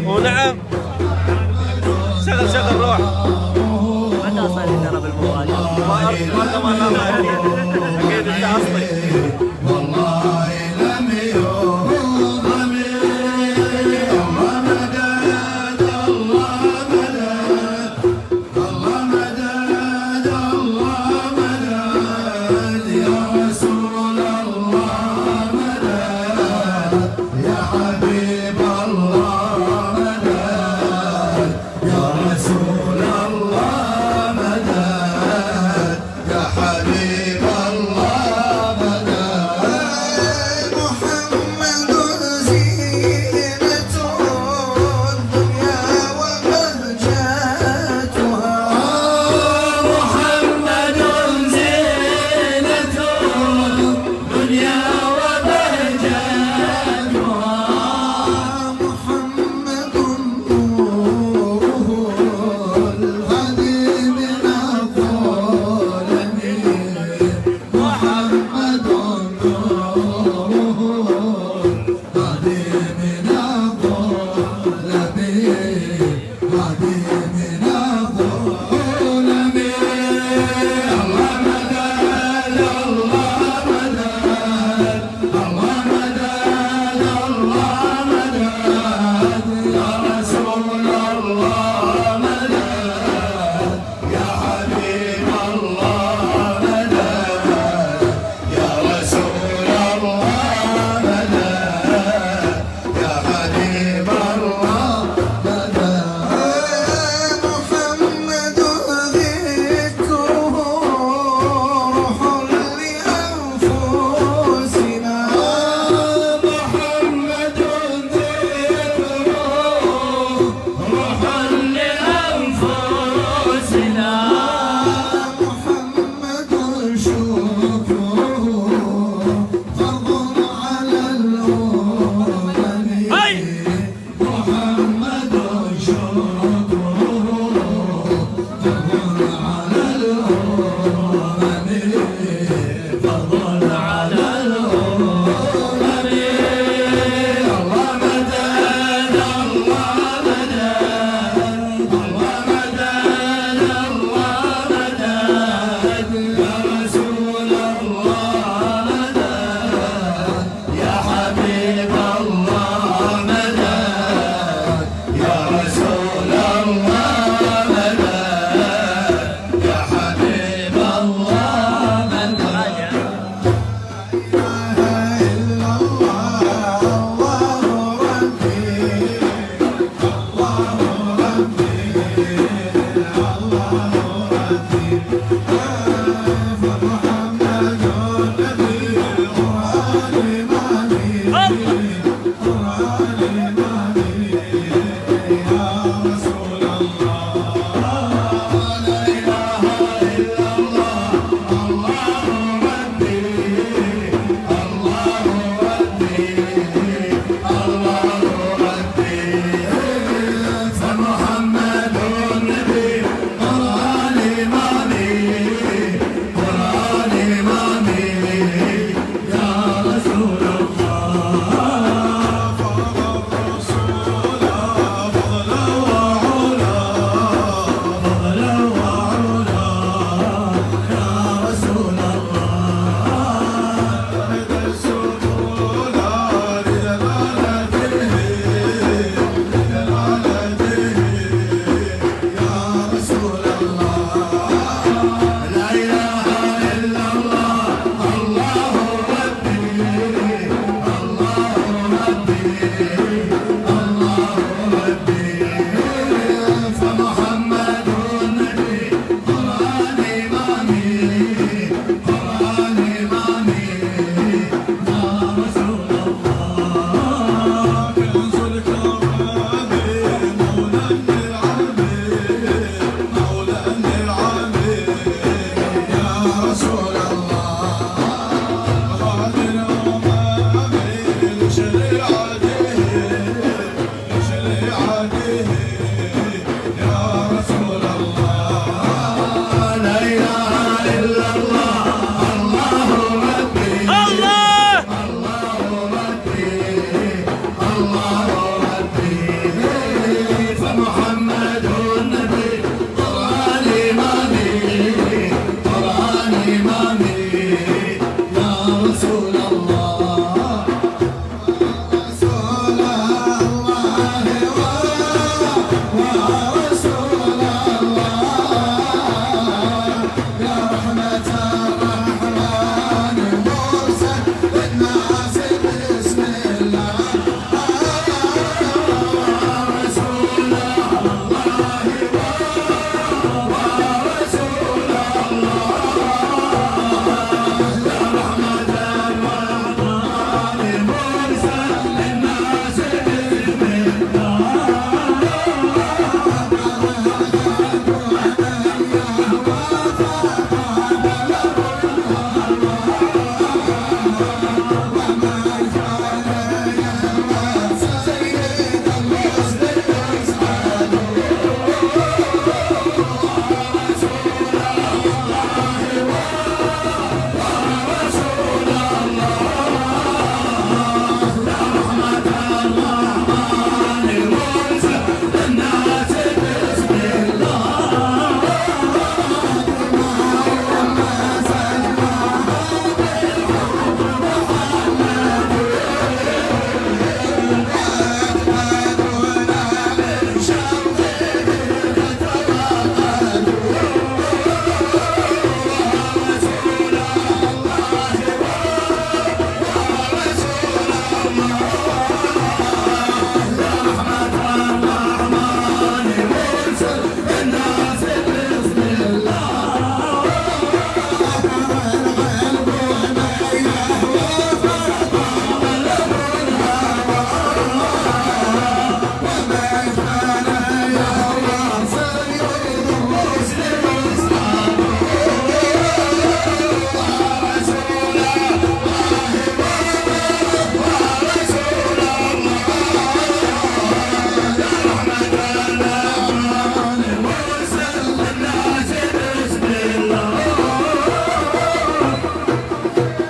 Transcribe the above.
ونعم شغل روح متى صار ترى بالموبايل؟ ما كمان اكيد انت اصلي والله لم يهضم الله مدد الله مدد الله مدد الله مدد يا رسول الله مدد يا حبيب الله مدد يا رسول الله مدد يا حبيب الله مدد محمد زينة الدنيا وبهجتها محمد زينة الدنيا وبهجتها محمد نوره الهدي من الظلم محمد نوره الهدي من الظلم هدي من الظلم الله مدد الله مدد الله مدد الله مدد يا رسول الله مدد يا حبيب الله مدد يا رسول الله مدد يا حبيب الله مدد محمد ذكره روح لأنفسنا محمد ذكره روح لأنفسنا محمد شكره فرض على الأمم محمد شكره فرض على الأمم